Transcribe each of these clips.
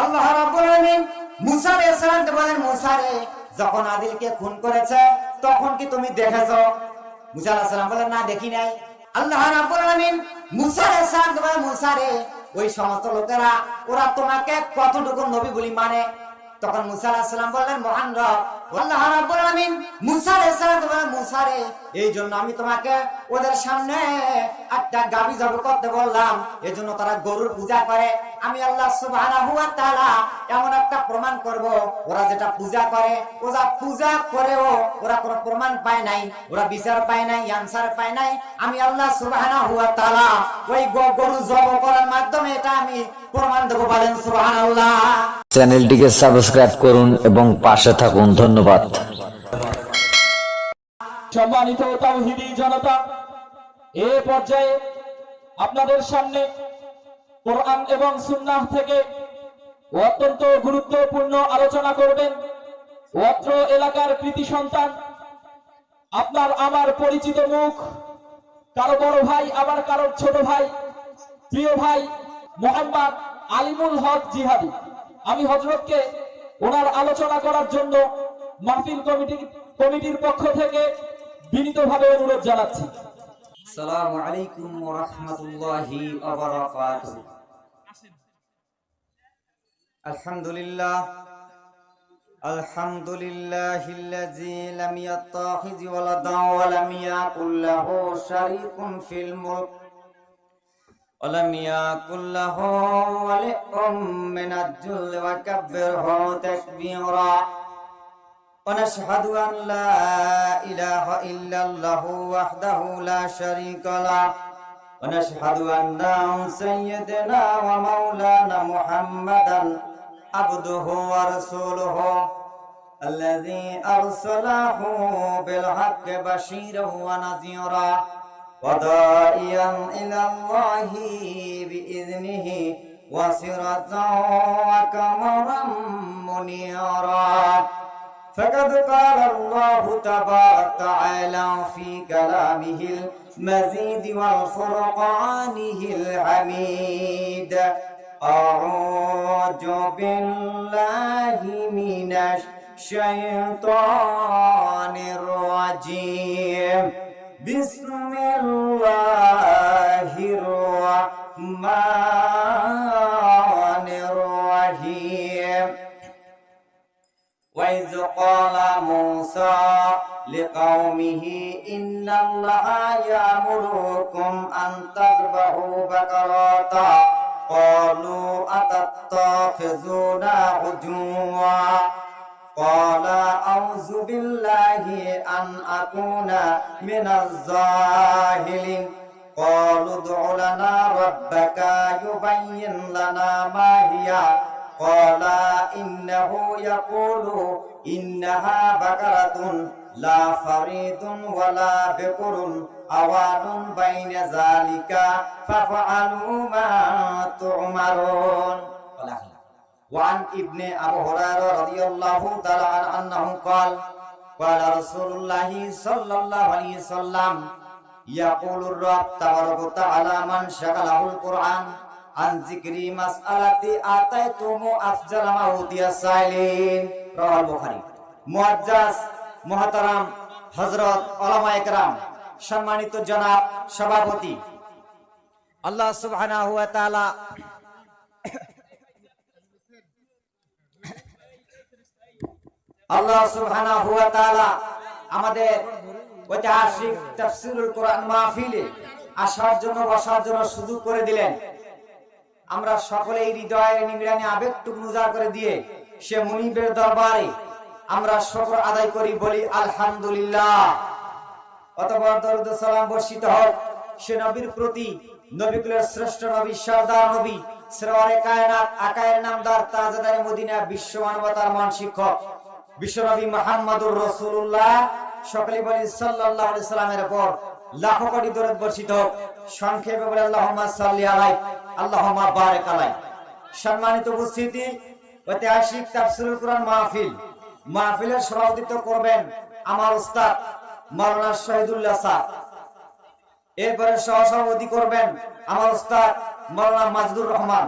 আল্লাহ রাব্বুল আলামিন মুসা আলাইহিস সালামকে বলেন, মুসা রে, যখন আদিলকে খুন করেছে তখন কি তুমি দেখেছো? মুসা আলাইহিস সালাম বলেন, না, দেখি নাই। আল্লাহ রাব্বুল আলামিন মুসা আলাইহিস সালামকে বলেন, মুসা রে, ওই সমস্ত লোকেরা ওরা তোমাকে কতটুকু নবী বলি মানে? তখন মুসা আলাইহিস সালাম বললেন, মহান রব আল্লাহ রাব্বুল আলামিন মুসা আলাইহিস সালামকে বলেন, মুসা রে, এই জন্য আমি তোমাকে ওদের সামনে একটা গাবি জবাই করতে বললাম, এজন্য তারা গরুর পূজা করে। আমি আল্লাহ সুবহানাহু ওয়া তাআলা এমন একটা প্রমাণ করব, ওরা যেটা পূজা করে, ওরা পূজা করেও ওরা কোনো প্রমাণ পায় নাই, ওরা বিচার পায় নাই, আনসার পায় নাই। আমি আল্লাহ সুবহানাহু ওয়া তাআলা ওই গরু জবাই করার মাধ্যমে এটা আমি প্রমাণ দেব। বলেন সুবহানাল্লাহ। চ্যানেলটিকে সাবস্ক্রাইব করুন এবং পাশে থাকুন। ধন্যবাদ। সম্মানিত তাওহীদি জনতা, এ পর্যায়ে আপনাদের সামনে কোরআন এবং সুন্নাহ থেকে অত্যন্ত গুরুত্বপূর্ণ আলোচনা করবেন অত্র এলাকার কৃতি সন্তান, আপনার আমার পরিচিত মুখ, কারো বড় ভাই আবার কারো ছোট ভাই, প্রিয় ভাই মোহাম্মদ আলিমুল হক জিহাদি। আমি হযরতকে ওনার আলোচনা করার জন্য মাহফিল কমিটির পক্ষ থেকে বিনীতভাবে অনুরোধ জানাচ্ছি। আসসালামু আলাইকুম ওয়া রাহমাতুল্লাহি ওয়া বারাকাতুহু। আলহামদুলিল্লাহিল্লাযী লাম ইয়াত্তাখিয ওয়ালাদান ওয়া লাম ইয়াকুল লাহু শারীকুন ফিল মুলক ওয়া লাম ইয়াকুল লাহু ওয়ালিয়্যুম মিনাজ যুল্লি ওয়া কাব্বিরহু তাকবীরা। ونشهد أن لا إله إلا الله وحده لا شريك له ونشهد أن سيدنا ومولانا محمدا عبده ورسوله الذي أرسله بالحق بشيرا ونذيرا وداعيا إلى الله بإذنه وسراجا وقمرا منيرا. فقد قال الله تبارك وتعالى في كلامه المزيد والفرقانه الحميد: أعوذ بالله من الشيطان الرجيم. بسم الله الرحمن الرحيم. وإذ قال موسى لقومه إن الله يأمركم أن تذبحوا بقرة قالوا أتتخذنا هزوا قال أعوذ بالله أن أكون من الجاهلين قالوا ادع لنا ربك يبين لنا ما هي قال إنه يقول إنها بقرة لا فريض ولا بكر عوان بين ذلك فافعلوا ما تؤمرون. وعن ابن أبي هريرة رضي الله تعالى عنه أنه قال قال رسول الله صلى الله عليه وسلم يقول الرب تبارك وتعالى من شغله القرآن عن ذكر مسألة آتيتم أفضل ما أوتي السائلين. رواه البخاري. মুআজ্জাজ মুহতারাম হযরত উলামা ইকরাম, সম্মানিত জনাব সভাপতি, আল্লাহ সুবহানাহু ওয়া তাআলা আমাদের ঐতিহাসিক তাফসীরুল কোরআন মাহফিলে আসার জন্য বসার জন্য সুযোগ করে দিলেন। আমরা সকলেই হৃদয়ের নিংড়ানি আবেগটুকু উজাড় করে দিয়ে সে মুনিবের দরবারে আমরা শুকর আদায় করি, বলি আলহামদুলিল্লাহ। অতঃপর দরুদ ও সালাম বর্ষিত হোক সে নবীর প্রতি, নবীকুলের শ্রেষ্ঠ নবী, সরদার নবী, সরওয়ারে কায়নাত, আকায়ের নামদার, তাজদারে মদিনা, বিশ্ব মানবতার মহান শিক্ষক বিশ্বনবী মুহাম্মদুর রাসূলুল্লাহ, সকলে বলি সাল্লাল্লাহু আলাইহি সাল্লামের উপর লাখো কোটি দরুদ বর্ষিত হোক। সংক্ষেপে বলে আল্লাহুম্মা সাল্লি আলাইহি আল্লাহুম্মা বারিক আলাইহি। সম্মানিত উপস্থিতি, ঐতিহাসিক তাফসীরুল কোরআন মাহফিলের সভাপতিত্ব করবেন আমার উস্তাদ মাওলানা শহীদুল্লাহ স্যার। এরপরে সহসভাপতি করবেন আমার উস্তাদ মাওলানা মাজদুর রহমান।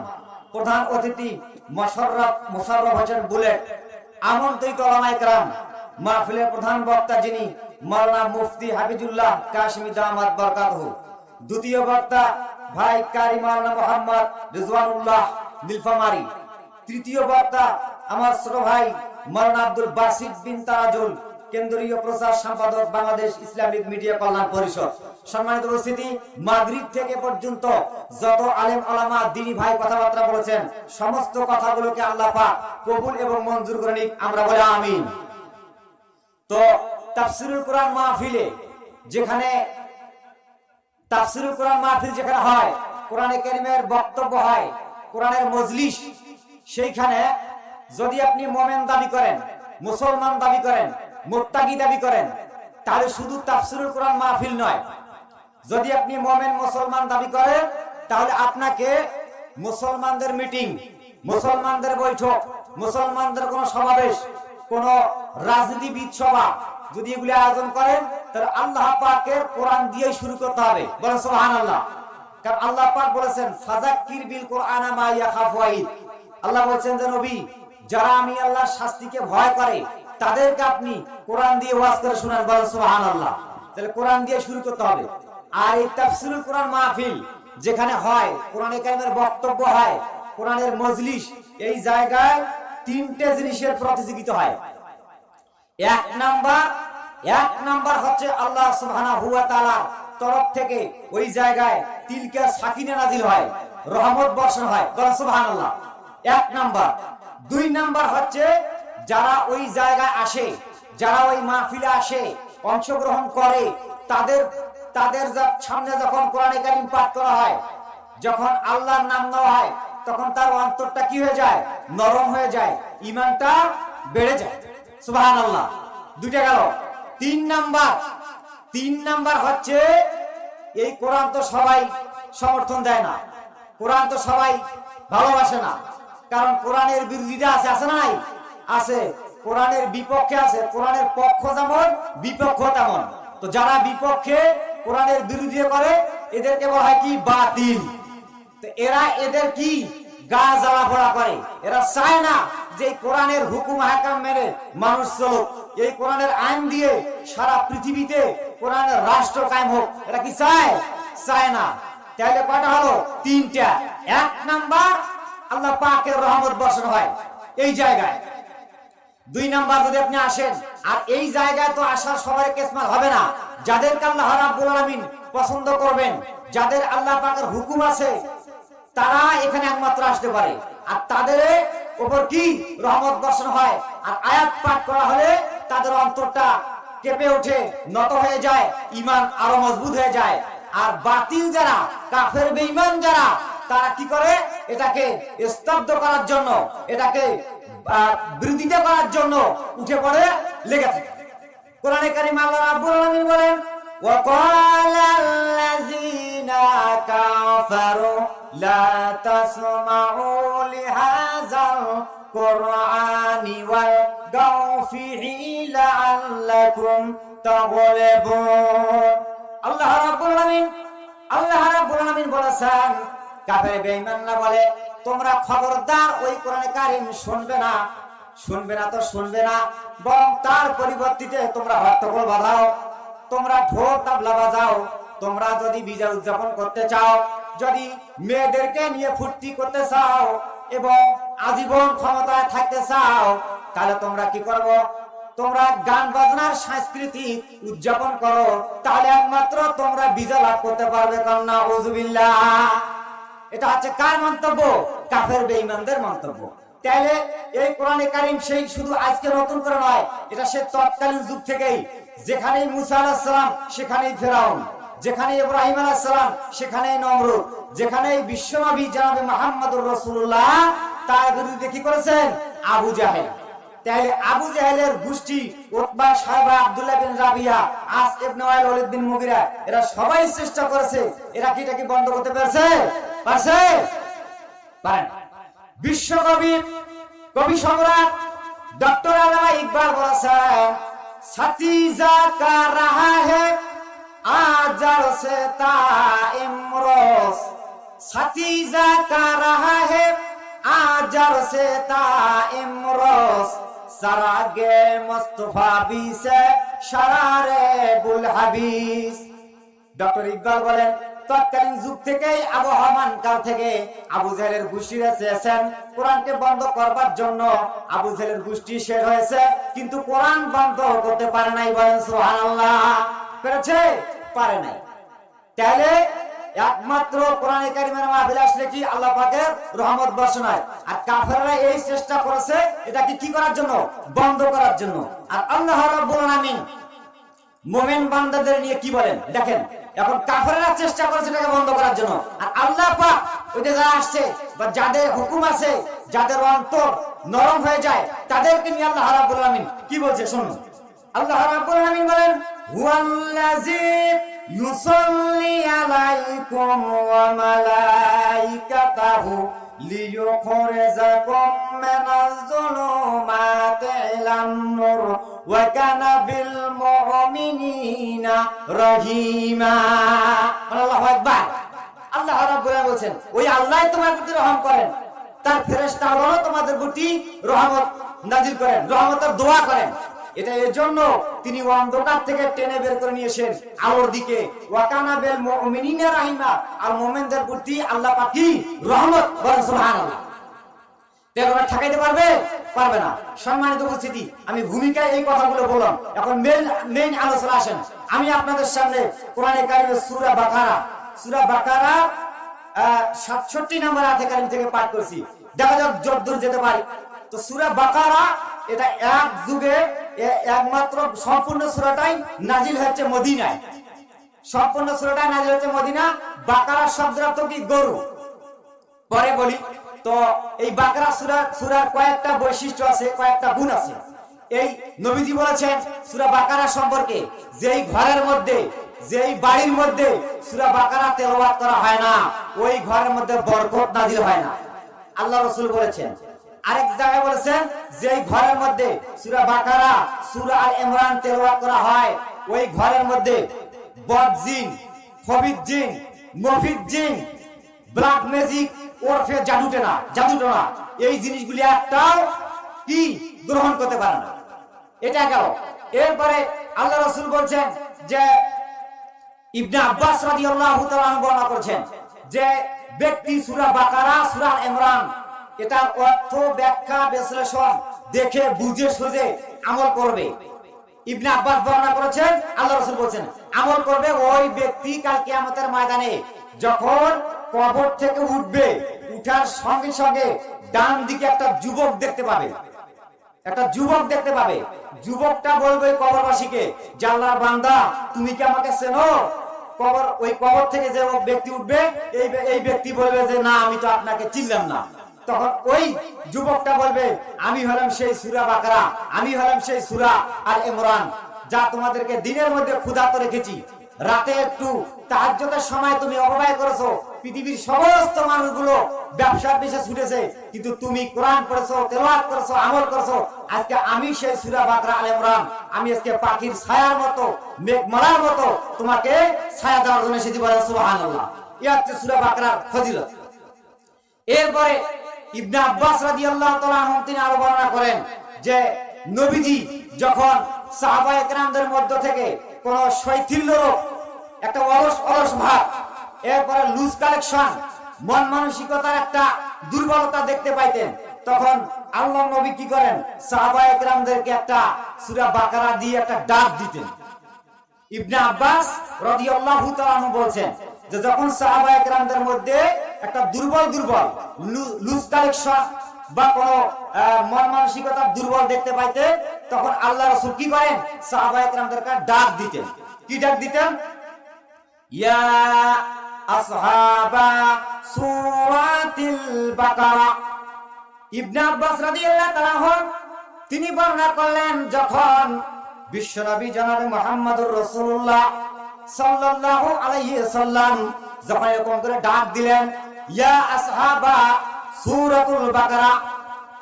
প্রধান অতিথি মোশাররফ হোসেন বুলেট, আমন্ত্রিত ওলামায়ে কেরাম, মাহফিলের প্রধান বক্তা যিনি মাওলানা মুফতি হাফিজুল্লাহ কাশিমি দামাত বরকাতহু, দ্বিতীয় বক্তা ভাই কারি মাওলানা মোহাম্মদ রিজওয়ানুল্লাহ নীলফামারী, তৃতীয় বক্তা আমার ছোট ভাই মাওলানা আব্দুল বাসিত বিন তারাজুল, কেন্দ্রীয় প্রচার সম্পাদক বাংলাদেশ ইসলামিক মিডিয়া কল্যাণ পরিষদ। সম্মানিত উপস্থিতি, মাগরিব থেকে পর্যন্ত যত আলেম ওলামা দ্বীনি ভাই কথাবার্তা বলেছেন, সমস্ত কথাগুলোকে আল্লাহ পাক কবুল এবং মঞ্জুর করে নিক, আমরা বলি আমিন। তো তাফসীরুল কোরআন মাহফিলে যেখানে তাফসীরুল কোরআন মাহফিল যেখানে হয়, কোরআনে কারীমের বক্তব্য হয়, কোরআনের মজলিস, সেইখানে যদি আপনি মুমিন দাবি করেন, মুসলমান দাবি করেন, মুত্তাকি দাবি করেন, তাহলে শুধু তাফসীরুল কোরআন মাহফিল নয়। যদি আপনি মুমিন মুসলমান দাবি করেন, তাহলে আপনাকে মুসলমানদের মিটিং, মুসলমানদের বৈঠক, মুসলমানদের কোন সমাবেশ, কোন রাজনীতিবিদ সভা যদি এগুলি আয়োজন করেন, তাহলে আল্লাহ পাকের কোরআন দিয়ে শুরু করতে হবে। বলেন সুবহানাল্লাহ। কারণ আল্লাহ পাক বলেছেন ফাযাক্কির বিল কোরআন মা ইয়াখাফু ওয়াইদ। আল্লাহ বলেছেন যে নবী, যারা আমি আল্লাহর শাস্তিকে ভয় করে তাদেরকে আপনি কোরআন দিয়ে ওয়াজ করে শোনান। বলেন সুবহানাল্লাহ। তাহলে কোরআন দিয়ে শুরু করতে হবে। আর এই তাফসীরুল কোরআন মাহফিল যেখানে হয়, কোরআনে কারীমের বক্তব্য হয়, কোরআনের মজলিস, এই জায়গায় তিনটে জিনিসের প্রতিযোগিতা হয়। এক নাম্বার হচ্ছে আল্লাহ সুবহানাহু ওয়া তাআলার তরফ থেকে ওই জায়গায় তিলকা সাকিনা নাজিল হয়, রহমত বর্ষণ হয়। বলেন সুবহানাল্লাহ। এক নাম্বার। দুই নাম্বার হচ্ছে যারা ওই জায়গায় আসে, যারা ওই মাহফিলে আসে, অংশগ্রহণ করে, তাদের সামনে যখন কোরআনে কারীম পাঠ করা হয়, যখন আল্লাহর নাম নেওয়া হয়, তখন তার অন্তরটা কি হয়ে যায়? নরম হয়ে যায়, ঈমানটা বেড়ে যায়। সুবহানাল্লাহ। দুইটা গেল। তিন নাম্বার হচ্ছে এই কোরআন তো সবাই সমর্থন দেয় না, কোরআন তো সবাই ভালোবাসে না। কারণ কোরআনের বিরোধিতা আছে নাই? আছে। কোরআনের বিপক্ষে আছে, কোরআনের পক্ষ যেমন বিপক্ষ তেমন। তো যারা বিপক্ষে কোরআনের বিরোধিতা করে এদেরকে বলা হয় কি? বাতিল। তো এদের কি গা জ্বালা পোড়া করে, এরা চায় না যে কোরআনের হুকুম হাকাম মেনে মানুষ চলুক, এই কোরআনের আইন দিয়ে সারা পৃথিবীতে কোরআনের রাষ্ট্র কায়েম হোক। এরা কি চায়? চায় না। তাহলে কয়টা হলো? তিনটা। এক নাম্বার, আল্লাহ পাকের রহমত বর্ষণ হয় এই জায়গায়। দুই নাম্বার, যদি আপনি আসেন, আর এই জায়গায় তো আসার সবার কিসমত হবে না। যাদেরকে আল্লাহ রাব্বুল আলামিন পছন্দ করবেন, যাদের আল্লাহ পাকের হুকুম আছে, তারা এখানে একমাত্র আসতে পারে। আর তাদের উপর কি রহমত বর্ষণ হয়। আর আয়াত পাঠ করা হলে তাদের অন্তরটা কেঁপে ওঠে, নত হয়ে যায়, ঈমান আরো মজবুত হয়ে যায়। আর বাতিল যারা, কাফের বেঈমান যারা, তারা কি করে? এটাকে স্তব্ধ করার জন্য, এটাকে বিরোধিতা করার জন্য উঠে পড়ে লেগে থাকে। কোরআনে কারীম আল্লাহ রাব্বুল আলামিন বলেন, وقال الذين كفروا لا تسمعوا لهذا القرآن والغوا فيه لعلكم تغلبون। আল্লাহ রাব্বুল আলামিন বলেছেন, কাফের বেঈমানরা বলে, তোমরা খবরদার ওই কোরআনে কারীম শুনবে না, বরং তার পরিবর্তিতে তোমরা হট্টগোল বাজাও, তোমরা ঢোল তাবলা বাজাও। তোমরা যদি বিজয় উদযাপন করতে চাও, যদি মেয়েদেরকে নিয়ে ফুর্তি করতে চাও এবং আজীবন ক্ষমতায় থাকতে চাও, তাহলে তোমরা কি করবো? তোমরা গান বাজনার সংস্কৃতি উদযাপন করো, তাহলে একমাত্র তোমরা বিজয় লাভ করতে পারবে। কান্না উযুবিল্লাহ। এটা হচ্ছে কার মন্তব্য? কাফের বেঈমানদের মন্তব্য। তাহলে এই কোরআনে কারীম সেই শুধু আজকে নতুন করে নয়, এটা সে তৎকালীন যুগ থেকেই। যেখানেই মুসা আলাইহিস সালাম সেখানেই ফেরাউন, যেখানে ইব্রাহিম আলাইহিস সালাম সেখানেই নমরুদ, যেখানেই বিশ্বনবী জনাবে মুহাম্মদুর রাসূলুল্লাহ, তার বিরুদ্ধে কি করেছেন? আবু জাহেল। তাহলে আবু জাহেলের গোষ্ঠী, উতবা, সাইবা, আব্দুল্লাহ বিন রাবিয়া, আস ইবনে ওয়াইল, ওয়ালিদ বিন মুগিরা, এরা সবাই চেষ্টা করেছে। এরা কি এটাকে বন্ধ করতে পেরেছে? পারেন। বিশ্বকবি, কবি সম্রাট ডক্টর আল্লামা ইকবাল বলেছেন, সাতিজা কা রাহা হে আজর সে তা ইমরোজ, সাতিজা কা রাহা হে आजर से ता इमरोज सरागे मुस्तफा बी से शरारे बुल हबीस। ডক্টর ইকবাল বলেন তৎকালীন যুগ থেকেই আবহমান কাল থেকে আবু জাহেলের গোষ্ঠীরা চেয়েছেন কোরআনকে বন্ধ করবার জন্য। আবু জাহেলের গোষ্ঠী শেষ হয়েছে কিন্তু কোরআন বন্ধ করতে পারে নাই। বলেন সুবহানাল্লাহ। পেরেছে? পারে নাই। তাহলে একমাত্র কোরআনে কারিমের মাহফিল আসলে কি আল্লাহ পাকের রহমত বর্ষণ হয়। আর কাফেররা এই চেষ্টা করেছে এটাকে কি করার জন্য? বন্ধ করার জন্য। আর আল্লাহ রাব্বুল আলামিন মুমিন বান্দাদের নিয়ে কি বলেন দেখেন। এখন কাফেররা চেষ্টা করেছে এটাকে বন্ধ করার জন্য, আর আল্লাহ পাক ওইটা যারা আসছে বা যাদের হুকুম আছে, যাদের অন্তর নরম হয়ে যায় তাদেরকে নিয়ে আল্লাহ রাব্বুল আলামিন কি বলছে শুনুন। আল্লাহ রাব্বুল আলামিন বলেন হুয়াল্লাযী ইউসাল্লি আলাইকুম ওয়া মালাইকাতুহু লিইউখরিজাকুম মিনাজ যুলুমাতি ইলান নূর ওয়া কানা বিল মুমিনিনা রহিমা। আল্লাহু আকবার। আল্লাহ রাব্বুল আলামিন বলেন ওই আল্লাহ তোমাদের প্রতি রহম করেন, তার ফেরেশতাগণ তোমাদের প্রতি রহমত নাজিল করেন, রহমতের দোয়া করেন। এটা এর জন্য তিনি অন্ধকার থেকে টেনে বের করে নিয়ে এসেন আলোর দিকে। ওয়া কানা বিল মুমিনিনা রহিমা। আর মুমিনদের প্রতি আল্লাহ পাক কি রহমত। বলেন সুবহানাল্লাহ। তেরা ঠকাইতে পারবে? পারবে না। সম্মানিত উপস্থিতি, আমি ভূমিকায় এই কথাগুলো বললাম। এখন মেইন আলোচনা আসেন। আমি আপনাদের সামনে কোরআনে কারিমের সূরা বাকারা 67 নম্বর আয়াত কারিম থেকে পাঠ করছি। দেখা যাক যতদূর যেতে পারি। তো সূরা বাকারা এটা এক যুগে একমাত্র সম্পূর্ণ সূরাটাই নাজিল হয়েছে মদিনায়। সম্পূর্ণ সূরাটাই নাজিল হয়েছে মদিনা। বাকারা শব্দের অর্থ কি? গরু। পরে বলি। তো এই বাকারা সূরার কয়েকটা বৈশিষ্ট্য আছে, কয়েকটা গুণ আছে। এই নবীজি বলেছেন সূরা বাকারা সম্পর্কে, যেই ঘরের মধ্যে, যেই বাড়ির মধ্যে সূরা বাকারা তেলাওয়াত করা হয় না ওই ঘরের মধ্যে বরকত নাজিল হয় না। আল্লাহ রাসূল বলেছেন। আরেক জায়গায় বলেছেন যেই ঘরের মধ্যে সূরা বাকারা, সূরা আল ইমরান তেলাওয়াত করা হয় ওই ঘরের মধ্যে বদ জিন, খবিত জিন, মফিদ জিন, ব্ল্যাক ম্যাজিক ওরফে জাদুটোনা এই জিনিসগুলি একটাও কি গ্রহণ করতে পারে না। এটা গেল। এরপরে আল্লাহ রাসূল বলছেন যে ইবনে আব্বাস রাদিয়াল্লাহু তাআলা বর্ণনা করেছেন যে ব্যক্তি সূরা বাকারা, সূরা আল ইমরান এটার অর্থ, ব্যাখ্যা, বিশ্লেষণ দেখে বুঝে সুঝে আমল করবে। ইবনে আব্বাস বর্ণনা করেছেন আল্লাহ রাসূল বলেছেন আমল করবে ওই ব্যক্তি কাল কিয়ামতের ময়দানে যখন কবর থেকে উঠবে, উঠার সঙ্গে সঙ্গে ডান দিকে একটা যুবক দেখতে পাবে। একটা যুবক দেখতে পাবে। যুবকটা বলবে কবরবাসীকে যে আল্লাহর বান্দা তুমি কি আমাকে চেনো? ওই কবর থেকে যে ব্যক্তি উঠবে এই ব্যক্তি বলবে যে না আমি তো আপনাকে চিনলাম না। তখন ওই যুবকটা বলবে আমি হলাম সেই সূরা বাকারা, আমি হলাম সেই সূরা আল ইমরান যা তোমাদেরকে দিনের মধ্যে ক্ষুধার্ত রেখেছি, রাতে একটু তাহাজ্জুদের সময় তুমি অপব্যয় করেছো, পৃথিবীর সমস্ত মানুষগুলো ব্যবসার পিছে ছুটেছে কিন্তু তুমি কোরআন পড়েছো, তেলাওয়াত করেছো, আমল করেছো। আজকে আমি সেই সূরা বাকারা আল ইমরান আমি আজকে পাখির ছায়ার মতো, মেঘমালার মতো তোমাকে ছায়া দেওয়ার জন্য এসেছি। বলেন সুবহানাল্লাহ। এই হচ্ছে সূরা বাকারার ফজিলত। এরপরে ইবনে আব্বাস রাদিয়াল্লাহু তাআলা আনহু তিনি আরো বর্ণনা করেন যে নবীজি যখন সাহাবায়ে কেরামদের মধ্য থেকে কোন শৈথিল্য রোগ, একটা অলস ভাব, এরপরে লুজ কালেকশন, মন মানসিকতার একটা দুর্বলতা দেখতে পাইতেন, তখন আল্লাহ নবী কি করেন সাহাবায়ে কেরামদেরকে একটা সূরা বাকারা দিয়ে একটা ডাক দিতেন। ইবনে আব্বাস রাদিয়াল্লাহু তাআলা আনহু বলেন যে যখন সাহাবায়ে কেরামদের মধ্যে একটা দুর্বল লুজ কালেকশন বা কোন মন মানসিকতা দুর্বল দেখতে পাইতে তখন আল্লাহ রাসূল কি করেন সাহাবায়ে কেরামদেরকে ডাক দিতেন। কি ডাক দিতেন? ইয়া আসহাবা সূরাতিল বাকারা। ইবনে আব্বাস রাদিয়াল্লাহু তাআলা তিনি বর্ণনা করলেন যখন বিশ্বনবী জনাবে মুহাম্মদুর রাসূলুল্লাহ সাল্লাল্লাহু আলাইহি ওয়াসাল্লাম যখন এরকম করে ডাক দিলেন ইয়া আসহাবা সূরাতুল বাকারা,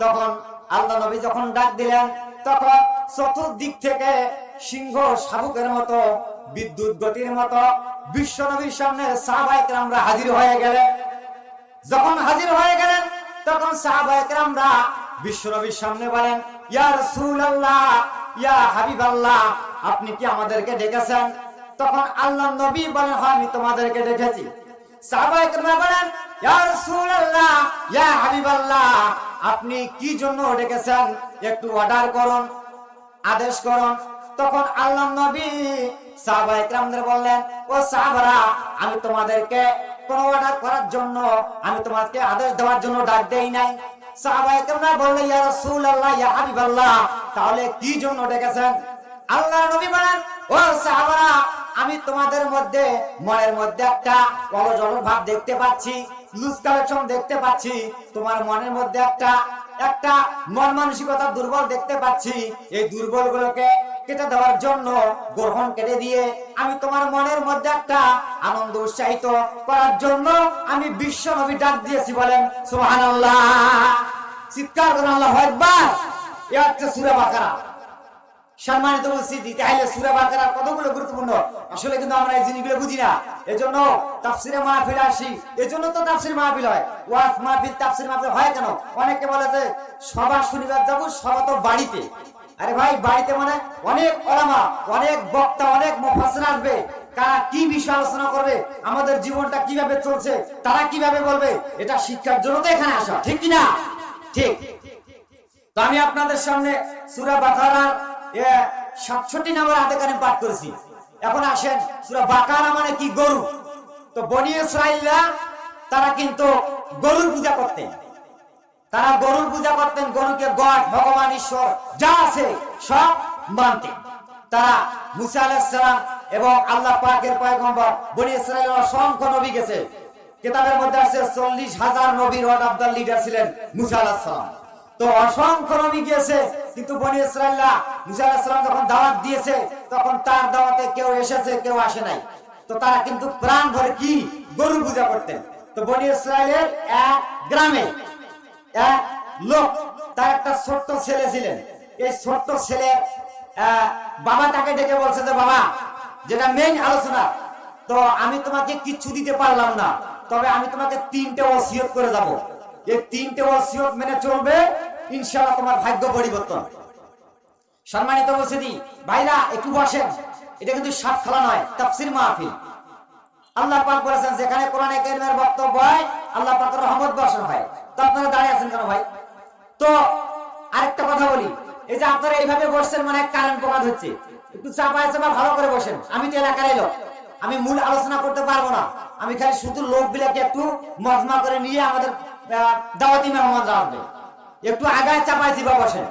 তখন আল্লাহ নবী যখন ডাক দিলেন তখন চতুর্দিক থেকে সিংহ শাবকের মতো, বিদ্যুৎ গতির মতো বিশ্বনবীর সামনে সাহাবায়ে কেরামরা হাজির হয়ে গেলেন। যখন হাজির হয়ে গেলেন তখন সাহাবায়ে কেরামরা বিশ্বনবীর সামনে বলেন, ইয়া রাসূলুল্লাহ, ইয়া হাবিবাল্লাহ, আপনি কি আমাদেরকে ডেকেছেন? তখন আল্লাহর নবী বলেন, হ্যাঁ আমি তোমাদেরকে ডেকেছি। সাহাবায়ে কেরামরা বলেন, ইয়া রাসূলুল্লাহ, ইয়া হাবিবাল্লাহ, আপনি কি জন্য ডেকেছেন? একটু অর্ডার করুন, আদেশ করুন। তখন আল্লাহর নবী সাহাবায়ে কেরামদের বললেন, ও সাহাবারা, আমি তোমাদেরকে কোন অর্ডার করার জন্য, আমি তোমাদেরকে আদেশ দেওয়ার জন্য ডাক দেই নাই। সাহাবায়ে কেরামরা বললেন, ইয়া রাসূলুল্লাহ, ইয়া হাবিবাল্লাহ, তাহলে কি জন্য ডেকেছেন? আল্লাহর নবী বলেন, ও সাহাবারা, আমি তোমাদের মধ্যে মনের মধ্যে একটা অলস ভাব দেখতে পাচ্ছি, লুজ কালেকশন দেখতে পাচ্ছি। তোমার মনের মধ্যে একটা মন মানসিকতা দুর্বল দেখতে পাচ্ছি। এই দুর্বল গুলোকে কেটে দেওয়ার জন্য, গ্রহণ কেটে দিয়ে আমি তোমার মনের মধ্যে একটা আনন্দ উৎসাহিত করার জন্য আমি বিশ্ব নবী ডাক দিয়েছি। বলেন সুবহানাল্লাহ, চিৎকার করেন আল্লাহু আকবার। এই হচ্ছে সূরা বাকারা। সম্মানিত উপস্থিতি, তাহলে সূরা বাকারা কতগুলো গুরুত্বপূর্ণ, আসলে কিন্তু আমরা এই জিনিসগুলো বুঝি না। এজন্য তাফসীরে মাহফিল আসি, এজন্য তো তাফসীর মাহফিল হয়। ওয়াজ মাহফিল, তাফসীর মাহফিল হয় কেন? অনেকে বলে যে সভা শনিবার যাব, সভা তো বাড়িতে। আরে ভাই, বাড়িতে মানে অনেক ওলামা, অনেক বক্তা, অনেক মুফাসসির আসবে। কারা কি বিষয় আলোচনা করবে, আমাদের জীবনটা কিভাবে চলছে, তারা কিভাবে বলবে, এটা শিক্ষার জন্য তো এখানে আসা, ঠিক কি না? ঠিক। তো আমি আপনাদের সামনে সূরা বাকারার 67 নম্বর আয়াতে কারিম পাঠ করেছি। এখন আসেন, সূরা বাকারা মানে কি? গরু। তো বনী ইসরাঈলরা তারা কিন্তু গরুর পূজা করতেন। তারা গরুর পূজা করতেন, গরুকে গড, ভগবান, ঈশ্বর যা আছে সব মানতেন। তারা মুসা আলাইহিস সালাম এবং আল্লাহ পাকের পয়গম্বর, বনী ইসরাঈলের অসংখ্য নবী গেছে। কিতাবের মধ্যে আছে 40,000 নবীর ওয়ান অফ দা লিডার ছিলেন মুসা আলাইহিস সালাম। তো অসংখ্য নবী গিয়েছে, কিন্তু বনী ইসরাঈলরা মুসা আলাইহিস সালাম যখন দাওয়াত দিয়েছে, তখন তার দাওয়াতে কেউ এসেছে, কেউ আসে নাই। তো তারা কিন্তু প্রাণ ভরে কি গরু পূজা করতেন। তো বনী ইসরাঈলের এক গ্রামে এক লোক, তার একটা ছোট্ট ছেলে ছিলেন। এই ছোট্ট ছেলে বাবা তাকে ডেকে বলছে যে, বাবা, যেটা মেইন আলোচনা, তো আমি তোমাকে কিচ্ছু দিতে পারলাম না, তবে আমি তোমাকে 3টে ওসিয়ত করে যাব। এই 3টে ওসিয়ত মেনে চলবে, ইনশাআল্লাহ তোমার ভাগ্য পরিবর্তন। সম্মানিত উপস্থিতি, ভাইরা একটু বসেন। এটা কিন্তু সাত খেলা নয়, তাফসীর মাহফিল। আল্লাহ পাক বলেছেন, যেখানে কোরআনে কারীমের বক্তব্য হয়, আল্লাহ পাকের রহমত বর্ষণ হয়। তো আপনারা দাঁড়িয়ে আছেন কেন ভাই? তো আরেকটা কথা বলি, এই যে আপনারা এইভাবে বসছেন, মানে কারেন্ট প্রমাদ হচ্ছে। একটু চাপায় চাপা ভালো করে বসেন। আমি তো এলাকার লোক, আমি মূল আলোচনা করতে পারবো না। আমি খালি শুধু লোকগুলোকে একটু মজমা করে নিয়ে আমাদের দাওয়াতি মেহমানরা আসবে, একটু আগায় চাপায় চিপা বসেন।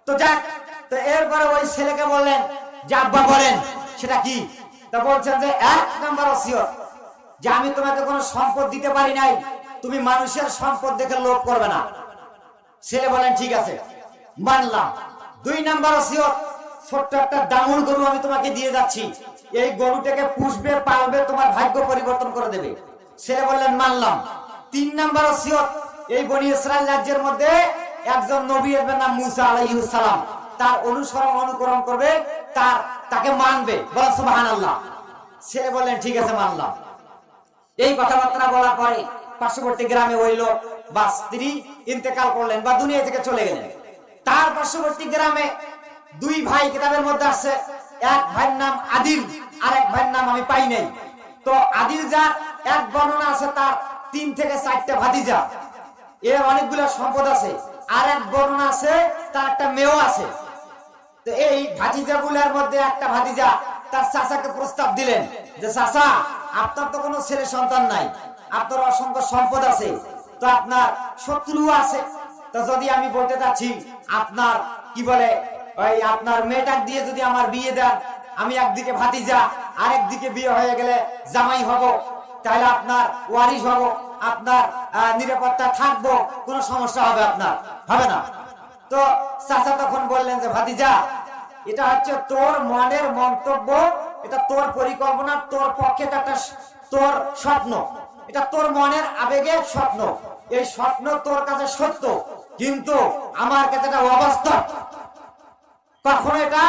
তো যাক, তো এরপরে ওই ছেলেকে বললেন যে, আব্বা বলেন সেটা কি? তা বলছেন যে 1 নাম্বার ওসিয়ত, যে আমি তোমাকে কোনো সম্পদ দিতে পারি নাই, তুমি মানুষের সম্পদ দেখে লোভ করবে না। ছেলে বলেন ঠিক আছে, মানলাম। 2 নাম্বার ওসিয়ত, ছোট্ট একটা দামুর গরু আমি তোমাকে দিয়ে যাচ্ছি, এই গরুটাকে পুষবে, পালবে, তোমার ভাগ্য পরিবর্তন করে দেবে। ছেলে বললেন মানলাম। 3 নাম্বার ওসিয়ত, এই বনী ইসরাইল রাজ্যের মধ্যে একজন নবী আসবেন, নাম মুসা আলাইহিস সালাম, তার অনুসরণ অনুকরণ করবে, তাকে মানবে। বলেন সুবহানাল্লাহ। ছেলে বললেন ঠিক আছে, মানলাম। এই কথাবার্তা বলার পরে পার্শ্ববর্তী গ্রামে ওই লোক বা স্ত্রী ইন্তেকাল করলেন বা দুনিয়া থেকে চলে গেলেন। তার পার্শ্ববর্তী গ্রামে 2 ভাই, কিতাবের মধ্যে আছে, এক ভাইয়ের নাম আদিল, আর এক ভাইয়ের নাম আমি পাই নাই। তো আদিল যার এক বর্ণনা আছে, তার 3 থেকে 4টে ভাতিজা, এর অনেকগুলো সম্পদ আছে। আর এক বর্ণনা আছে, তার একটা মেয়েও আছে। তো এই ভাতিজাগুলোর মধ্যে একটা ভাতিজা তার চাচাকে প্রস্তাব দিলেন যে, চাচা, আপনার তো কোনো ছেলে সন্তান নাই, আপনার অসংখ্য সম্পদ আছে, তো আপনার শত্রু আছে। তো যদি আমি বলতে চাচ্ছি, আপনার কি বলে, ওই আপনার মেয়েটাকে দিয়ে যদি আমার বিয়ে দেন, আমি একদিকে ভাতিজা, আরেকদিকে বিয়ে হয়ে গেলে জামাই হব, তাহলে আপনার ওয়ারিশ হব, আপনার নিরাপত্তা থাকবো, কোনো সমস্যা হবে আপনার হবে না। তো চাচা তখন বললেন যে, ভাতিজা, এটা হচ্ছে তোর মনের মন্তব্য, এটা তোর পরিকল্পনা, তোর পক্ষে একটা তোর স্বপ্ন, এটা তোর মনের আবেগের স্বপ্ন। এই স্বপ্ন তোর কাছে সত্য, কিন্তু আমার কাছে এটা অবাস্তব। কখনো এটা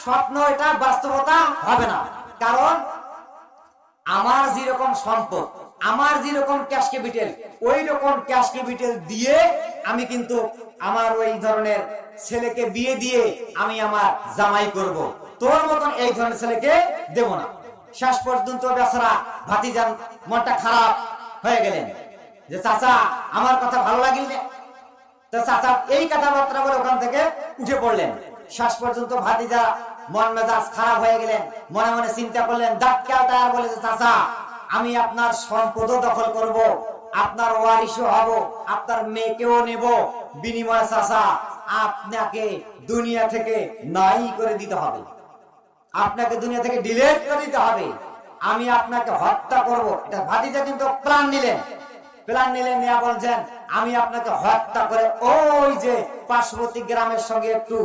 স্বপ্ন, এটা বাস্তবতা হবে না। কারণ আমার যেরকম সম্পদ, আমার যেরকম ক্যাশ ক্যাপিটাল ওই রকম ক্যাশ ক্যাপিটাল দিয়ে আমি কিন্তু আমার ওই ধরনের ছেলেকে বিয়ে দিয়ে আমি আমার জামাই করব, তোর মতন এই ধরনের ছেলেকে দেব না। শেষ পর্যন্ত বেচারা ভাতিজান মনটা খারাপ হয়ে গেলেন যে চাচা আমার কথা ভালো লাগিল না। তো চাচা এই কথাবার্তা বলে ওখান থেকে উঠে পড়লেন। শেষ পর্যন্ত ভাতিজা মন মেজাজ খারাপ হয়ে গেলেন, মনে মনে চিন্তা করলেন, দাঁত কেলটা আর বলে যে চাচা আমি আপনার সম্পদ দখল করব, আপনার ওয়ারিশও হব, আপনার মেয়েকেও নেব, বিনিময়ে চাচা আপনাকে দুনিয়া থেকে নাই করে দিতে হবে, আপনাকে দুনিয়া থেকে ডিলিট করে দিতে হবে, আমি আপনাকে হত্যা করব। এটা ভাতিজা কিন্তু প্ল্যান নিলেন নিয়ে বলছেন আমি আপনাকে হত্যা করে ওই যে পার্শ্ববর্তী গ্রামের সঙ্গে একটু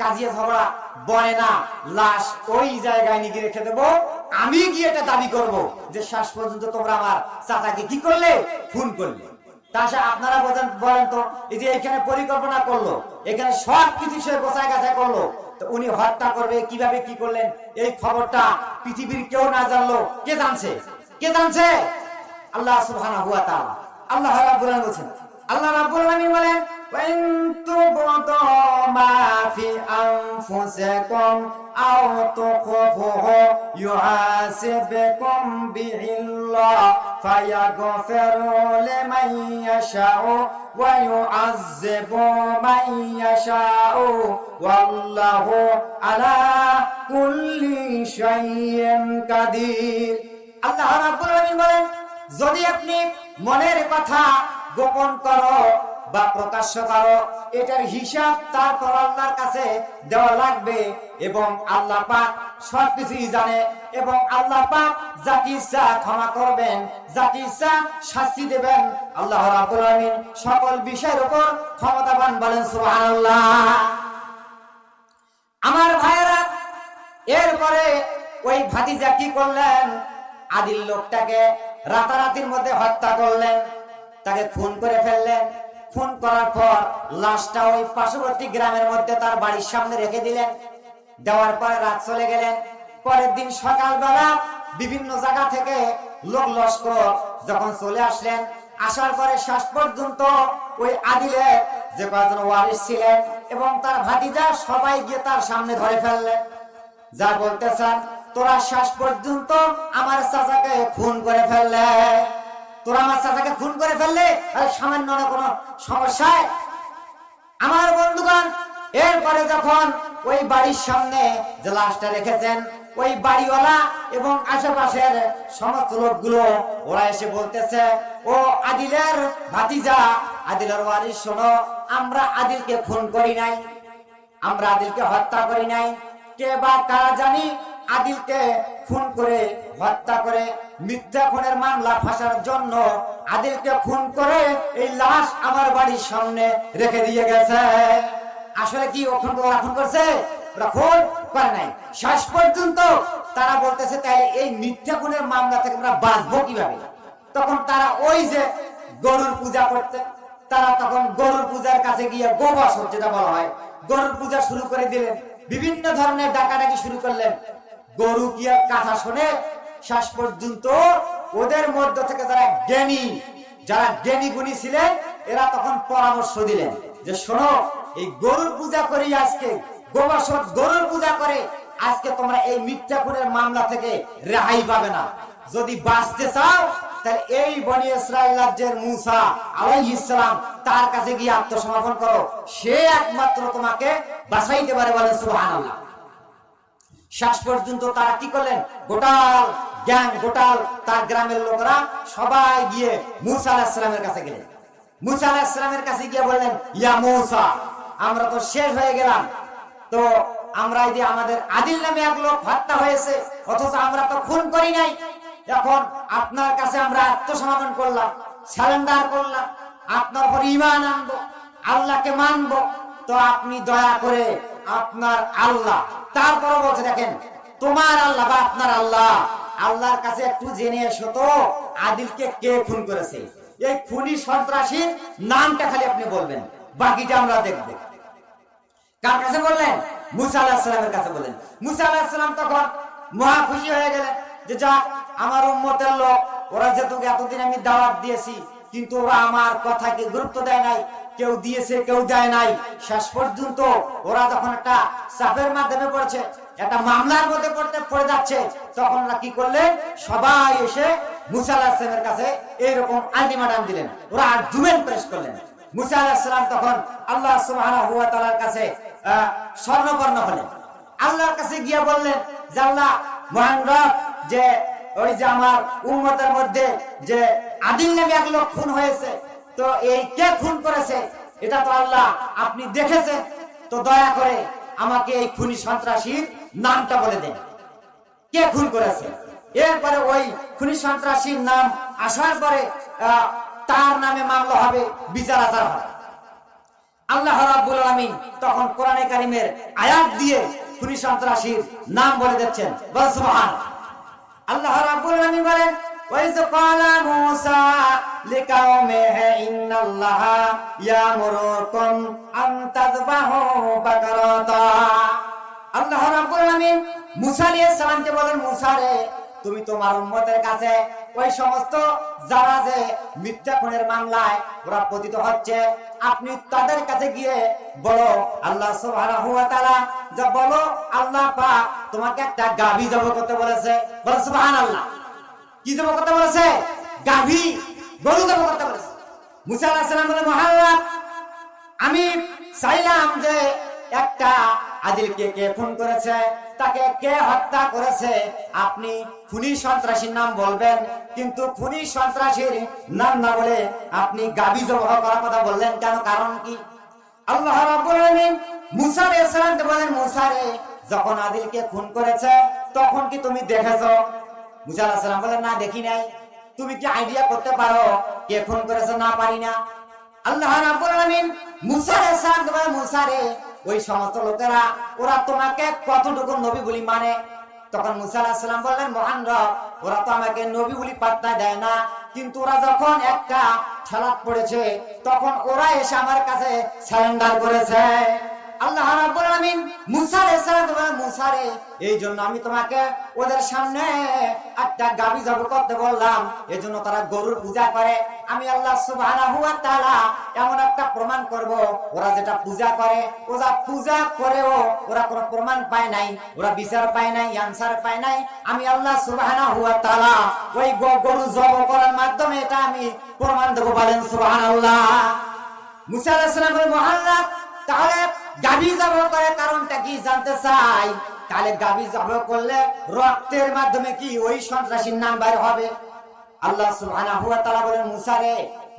কাজিয়া ঝগড়া বনে না লাশ ওই জায়গায় নিয়ে রেখে দেবো, আমি গিয়ে এটা দাবি করব যে শেষ পর্যন্ত তোমরা আমার চাচাকে কি করলে, খুন করলে। তাছাড়া আপনারা বলেন তো এই যে এখানে পরিকল্পনা করলো, এখানে সব কিছু সে গোছায় গাছায় করলো, তো উনি হত্যা করবে কিভাবে কি করলেন এই খবরটা পৃথিবীর কেউ না জানলো, কে জানছে? আল্লাহ সুবহানাহু ওয়া তাআলা। আল্লাহ রাব্বুল আলামিন বলেন, আল্লাহ রাব্বুল আলামিন বলেন ওয়াইন তুবদু মা ফি আনফুসিকুম আও তুখফুহু ইউহাসিবকুম বিহিল্লাহ ফায়াগফিরু লিমান ইয়াশাউ ওয়া ইউআযযিবু মান ইয়াশাউ ওয়াল্লাহু আলা কুল্লি শাইইন কাদির। আল্লাহ রাব্বুল আলামিন বলেন যদি আপনি মনের কথা গোপন করো বা প্রকাশ্য করো, এটার হিসাব তারপর আল্লাহর কাছে দেওয়া লাগবে, এবং আল্লাহ পাক সবকিছুই জানে, এবং আল্লাহ পাক যাকে ইচ্ছা ক্ষমা করবেন, যাকে ইচ্ছা শাস্তি দেবেন। আল্লাহ রাব্বুল আলামিন সকল বিষয়ের উপর ক্ষমতাবান, বলেন সুবহানাল্লাহ। আমার ভাইয়েরা, এরপরে ওই ভাতিজা কি করলেন, আদিল লোকটাকে রাতারাতির মধ্যে হত্যা করলেন, তাকে খুন করে ফেললেন। খুন করার পর লাশটা ওই পার্শ্ববর্তী গ্রামের মধ্যে তার বাড়ির সামনে রেখে দিলেন। দেওয়ার পরে রাত চলে গেলেন। পরের দিন সকালবেলা বিভিন্ন জায়গা থেকে লোক লস্কর যখন চলে আসলেন, আসার পরে শেষ পর্যন্ত ওই আদিলের যে কয়েকজন ওয়ারিশ ছিলেন এবং তার ভাতিজা সবাই গিয়ে তার সামনে ধরে ফেললেন। যা বলতেছেন, তোরা শেষ পর্যন্ত আমার চাচাকে খুন করে ফেললে, তোরা আমার চাচাকে খুন করে ফেললে, সামান্য কোনো সমস্যায়। আমার বন্ধুগণ, এরপরে যখন ওই বাড়ির সামনে যে লাশটা রেখেছেন, ওই বাড়িওয়ালা এবং আশেপাশের সমস্ত লোকগুলো ওরা এসে বলতেছে, ও আদিলের ভাতিজা, আদিলের ওয়ারিশ, শোনো, আমরা আদিলকে খুন করি নাই, আমরা আদিলকে হত্যা করি নাই। কে বা কারা জানি আদিলকে খুন করে হত্যা করে মিথ্যা খুনের মামলা ফাঁসার জন্য আদিলকে খুন করে এই লাশ আমার বাড়ির সামনে রেখে দিয়ে গেছে। আসলে কি ওরা খুন করছে? ওরা খুন করে নাই। শেষ পর্যন্ত তারা বলতেছে, তাহলে এই মিথ্যা খুনের মামলা থেকে আমরা বাঁচবো কিভাবে? তখন তারা ওই যে গরুর পূজা করতে, তারা তখন গরুর পূজার কাছে গিয়ে গোবৎসর যেটা বলা হয়, গরুর পূজা শুরু করে দিলেন। বিভিন্ন ধরনের ডাকাডাকি শুরু করলেন। গরু কি আর কথা শোনে? শেষ পর্যন্ত ওদের মধ্য থেকে যারা জ্ঞানী গুণী ছিলেন, এরা তখন পরামর্শ দিলেন যে শোনো, এই গরুর পূজা করি, আজকে গোবৎসর গরুর পূজা করে আজকে তোমরা এই মিথ্যা খুনের মামলা থেকে রেহাই পাবে না। যদি বাঁচতে চাও তাহলে এই বনি ইসরাইল রাজ্যের মুসা আলাইহিস সালাম তার কাছে গিয়ে আত্মসমর্পণ করো, সে একমাত্র তোমাকে বাঁচাইতে পারে, বলেন সুবহানাল্লাহ। শেষ পর্যন্ত তারা কি করলেন, গোটাল তার গ্রামের লোকরা সবাই গিয়ে মুসা আলাইহিস সালামের কাছে গেলেন। মুসা আলাইহিস সালামের কাছে গিয়ে বললেন, ইয়া মুসা, আমরা তো শেষ হয়ে গেলাম, তো আমরা এই যে আমাদের আদিল নামে এক লোক হত্যা হয়েছে, অথচ আমরা তো খুন করি নাই, এখন আপনার কাছে আমরা আত্মসমর্পণ করলাম, সারেন্ডার করলাম, আপনার উপর ঈমান আনবো, আল্লাহকে মানবো, তো আপনি দয়া করে আপনার আল্লাহ, তারপর বলছে দেখেন, তোমার আল্লাহ বা আপনার আল্লাহ, আল্লাহর কাছে একটু জেনে এসো তো আদিলকে কে খুন করেছে। এই খুনি সন্ত্রাসীর নামটা খালি আপনি বলবেন, বাকিটা আমরা দেখবো। কার কাছে বললেন? মুসা আলাইহিস সালামের কাছে বললেন। মুসা আলাইহিস সালাম তখন মহা খুশি হয়ে গেলেন যে যাক, আমার উম্মতের লোক ওরা যে তোকে এতদিন আমি দাওয়াত দিয়েছি, কিন্তু ওরা আমার কথাকে গুরুত্ব দেয় নাই, কেউ দিয়েছে কেউ দেয় নাই। শেষ পর্যন্ত ওরা যখন একটা চাপের মাধ্যমে পড়ছে, একটা মামলার মধ্যে পড়ে যাচ্ছে, তখন ওরা কি করলেন, সবাই এসে মুসা আলাইহিস সালামের কাছে এইরকম আলটিমেটাম দিলেন, ওরা আর্গুমেন্ট পেশ করলেন। মুসা আলাইহিস সালাম তখন আল্লাহ সুবহানাহু ওয়া তাআলার কাছে স্বর্ণপন্ন হলেন, আল্লাহর কাছে গিয়ে বললেন যে আল্লাহ মহান রব, যে ওই যে আমার উম্মতের মধ্যে যে আদিল নামে এক লোক খুন হয়েছে, তো এই কে খুন করেছে এটা তো আল্লাহ আপনি দেখেছেন, তো দয়া করে আমাকে এই খুনি সন্ত্রাসীর নামটা বলে দেন, কে খুন করেছে। এরপরে ওই খুনি সন্ত্রাসীর নাম আসার পরে তার নামে মামলা হবে, বিচার আচার হবে। আল্লাহ রাব্বুল আলামিন তখন কোরআনে কারীমের আয়াত দিয়ে খুনি সন্ত্রাসীর নাম বলে দিচ্ছেন। বল সুবহানাল্লাহ। আল্লাহ রাব্বুল আলামিন বলেন, ওয়াইজ ক্বালা মূসা লিকাওমিহি ইন্নাল্লাহা ইয়ামুরুকুম আন তাযবাহু বাকারাতা। আল্লাহ রাব্বুল আলামিন মূসা আলাইহিস সালামকে বলেন, মূসা রে, তুমি তোমার উম্মতের কাছে ওই সমস্ত যারা যে মিথ্যা খুনের মামলায় ওরা পতিত হচ্ছে, আপনি তাদের কাছে গিয়ে বলো আল্লাহ সুবহানাহু ওয়া তাআলা যা বলো আল্লাহ পাক তোমাকে একটা গাভী জবাই করতে বলেছে। বলো সুবহানাল্লাহ। কি জবাই করতে বলেছে? গাভী, গরু জবাই করতে বলেছে। মুসা আলাইহিস সালাম বলেন, মহাল্লাহ, আমি চাইলাম যে একটা আদিলকে কে খুন করেছে, তাকে কে হত্যা করেছে, আপনি খুনি সন্ত্রাসীর নাম বলবেন, কিন্তু খুনি সন্ত্রাসীর নাম না বলে আপনি গাভী জবাই করার কথা বললেন কেন? কারণ কি? আল্লাহ রাব্বুল আলামিন মূসা আলাইহিস সালামকে বলেন, মূসা রে, যখন আদিলকে খুন করেছে তখন কি তুমি দেখেছো? মূসা আলাইহিস সালাম বলেন, না, দেখি নাই। তুমি কি আইডিয়া করতে পারো কে খুন করেছে? না, পারি না। আল্লাহ রাব্বুল আলামিন মূসা আলাইহিস সালামকে বলেন, মূসা রে, ওই সমস্ত লোকেরা ওরা তোমাকে কতটুকু নবী বলি মানে? তখন মূসা আলাইহিস সালাম বললেন, মহান রব, ওরা তো আমাকে নবী বলি পাত্তা দেয় না, কিন্তু ওরা যখন একটা খেলাত পড়েছে তখন ওরা এসে আমার কাছে সারেন্ডার করেছে। আল্লাহ রাব্বুল আলামিন মূসা আলাইহিস সালামকে বলেন, মূসা রে, এই জন্য আমি তোমাকে ওদের সামনে একটা গাভী জবাই করতে বললাম, এজন্য তারা গরুর পূজা করে। আমি আল্লাহ সুবহানাহু ওয়া তাআলা এমন একটা প্রমাণ করব, ওরা যেটা পূজা করে, ওরা পূজা করেও ওরা কোনো প্রমাণ পায় নাই, ওরা বিচার পায় নাই, আনসার পায় নাই। আমি আল্লাহ সুবহানাহু ওয়া তাআলা ওই গরু জবাই করার মাধ্যমে এটা আমি প্রমাণ দেব। বলেন সুবহানাল্লাহ। মূসা আলাইহিস সালাম বলেন, মহাল্লাহ, তাহলে গাভী জবাই করার কারণটা কি জানতে চাই? তাহলে গাভী জবাই করলে রক্তের মাধ্যমে কি ওই সন্ত্রাসীর নাম বাইর হবে? আল্লাহ সুবহানাহু ওয়া তাআলা বলেন, মূসা রে,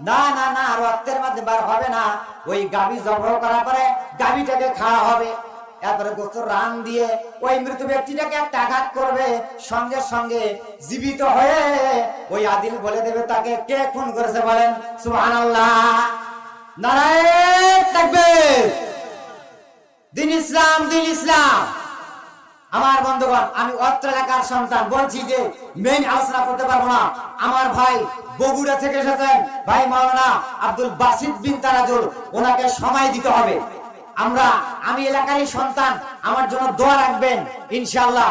না না না, রক্তের মাধ্যমে বাইর হবে না। ওই গাভী জবাই করার পরে গাভীটাকে খাওয়া হবে, এরপরে গোশত রান দিয়ে ওই মৃত ব্যক্তিটাকে একটা আঘাত করবে, সঙ্গে সঙ্গে জীবিত হয়ে ওই আদিল বলে দেবে তাকে কে খুন করেছে। বলেন সুবহানাল্লাহ। নারায়ে তাকবীর। দিন ইসলাম, দিন ইসলাম। আমার বন্ধুগণ, আমি অত্র এলাকার সন্তান, বলছি যে মেইন আলোচনা করতে পারবো না। আমার ভাই বগুড়া থেকে এসেছেন, ভাই মাওলানা আব্দুল বাসিত বিন তারাজুল, ওনাকে সময় দিতে হবে। আমি এলাকারই সন্তান, আমার জন্য দোয়া রাখবেন ইনশাআল্লাহ।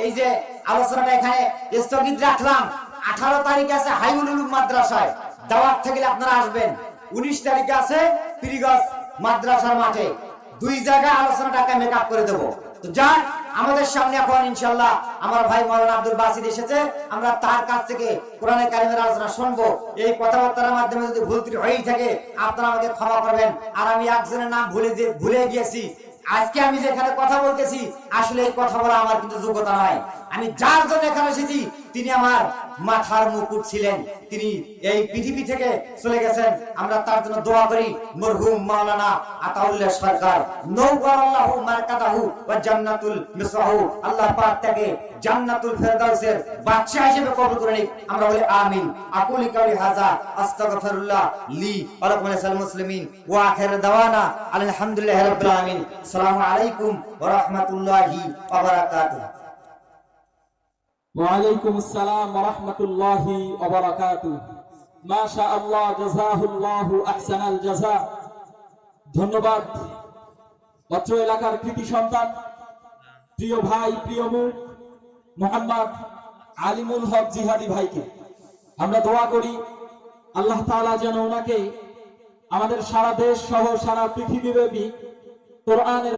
এই যে আলোচনাটা এখানে স্থগিত রাখলাম। 18 তারিখ আছে হাইউল উলুম মাদ্রাসায় দাওয়াত থেকে আপনারা আসবেন। 19 তারিখে আছে পীরগঞ্জ মাদ্রাসার মাঠে, 2 জায়গায় আলোচনাটাকে মেকআপ করে দেবো। তো যান, আমাদের সামনে এখন ইনশাআল্লাহ আমার ভাই মাওলানা আব্দুল বাসিত এসেছে, আমরা তার কাছ থেকে কোরআনে কারিমের আলোচনা শুনবো। এই কথাবার্তার মাধ্যমে যদি ভুল ত্রুটি হয়েই থাকে আপনারা আমাকে ক্ষমা করবেন। আর আমি একজনের নাম ভুলে গিয়েছি। আজকে আমি যে এখানে কথা বলতেছি, আসলে এই কথা বলা আমার কিন্তু যোগ্যতা নয়। আমি যার জন্য এখানে এসেছি তিনি আমার মাথার মুকুট ছিলেন, তিনি এই পৃথিবী থেকে চলে গেছেন। আমরা তার জন্য দোয়া করি, মরহুম মাওলানা আতাউল্লাহ সরকার নওয়ারাল্লাহু মারকাদাহু ওয়া জান্নাতুল মিসরাহু, আল্লাহ পাক তাকে জান্নাতুল ফেরদাউসের বাদশা হিসেবে কবুল করে নিক। আমরা বলি আমিন। আকুলি কাউলি হাযা আস্তাগফিরুল্লাহ লি ওয়া লাকুম ওয়া মুসলিমিন ওয়া আখির দাওয়ানা আলহামদুলিল্লাহি রাব্বিল আলামিন। আসসালামু আলাইকুম ওয়া রাহমাতুল্লাহি ওয়া বারাকাতুহু। ওয়ালাইকুম আসসালাম ওয়া রাহমাতুল্লাহি ওয়া বারাকাতুহু। মাশাআল্লাহ, জাযাহুল্লাহু আহসানাল জাযা। ধন্যবাদ অত্র এলাকার কৃতি সন্তান, প্রিয় ভাই, প্রিয় মুখ মোহাম্মদ আলিমুল হক জিহাদি ভাইকে। আমরা দোয়া করি আল্লাহ তাআলা যেন ওনাকে আমাদের সারা দেশ সহ সারা পৃথিবীব্যাপী কোরআনের